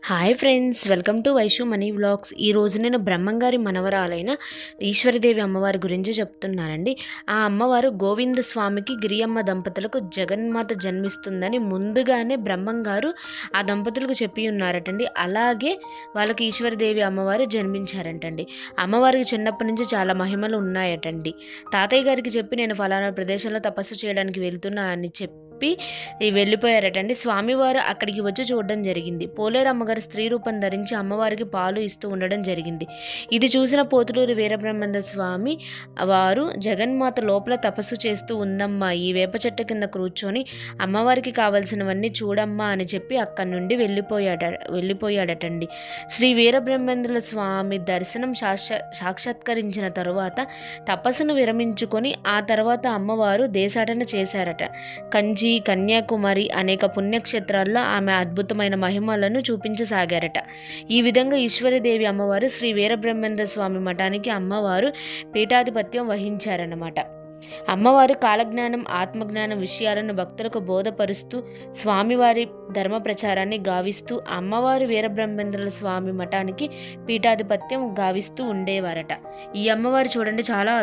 Hi friends, welcome to Vaishu money vlogs. ఈరోజు నేను బ్రహ్మంగారి మనవరాలైన ఈశ్వరిదేవి అమ్మవారి గురించి చెప్తున్నానండి. ఆ అమ్మవారు గోవింద స్వామికి గిరియమ్మ దంపతులకు జగన్మాత జన్మిస్తుందని ముందుగానే బ్రహ్మంగారు ఆ దంపతులకు చెప్పి ఉన్నారటండి. అలాగే వాళ్ళకి ఈశ్వరిదేవి అమ్మవారు జన్మించారంటండి. అమ్మవారికి చిన్నప్పటి నుంచి చాలా మహిమలు ఉన్నాయటండి. తాతయ్య గారికి చెప్పి నేను ఫలానా ప్రదేశంలో తపస్సు చేయడానికి వెళ్తున్నా అని చెప్పి వెళ్ళిపోయారటండి. స్వామివారు అక్కడికి వచ్చి చూడడం జరిగింది. పోలేరు అమ్మగారు స్త్రీ రూపం ధరించి అమ్మవారికి పాలు ఇస్తూ ఉండడం జరిగింది. ఇది చూసిన పోతులూరి వీరబ్రహ్మేంద్ర స్వామి వారు జగన్మాత లోపల తపస్సు చేస్తూ ఉందమ్మా, ఈ వేప చెట్టు కింద కూర్చొని అమ్మవారికి కావలసినవన్నీ చూడమ్మా అని చెప్పి అక్కడి నుండి వెళ్ళిపోయాడటండి. శ్రీ వీరబ్రహ్మేంద్రుల స్వామి దర్శనం సాక్షాత్కరించిన తరువాత తపస్సును విరమించుకొని ఆ తర్వాత అమ్మవారు దేశాటన చేశారట. కంచి, కన్యాకుమారి అనేక పుణ్యక్షేత్రాల్లో ఆమె అద్భుతమైన మహిమలను చూపించసాగారట. ఈ విధంగా ఈశ్వరీదేవి అమ్మవారు శ్రీ వీరబ్రహ్మేంద్ర స్వామి మఠానికి అమ్మవారు పీఠాధిపత్యం వహించారన్నమాట. అమ్మవారు కాలజ్ఞానం, ఆత్మజ్ఞానం విషయాలను భక్తులకు బోధపరుస్తూ స్వామివారి ధర్మ ప్రచారాన్ని గావిస్తూ అమ్మవారు వీరబ్రహ్మేంద్రుల స్వామి మఠానికి పీఠాధిపత్యం గావిస్తూ ఉండేవారట. ఈ అమ్మవారు చూడండి చాలా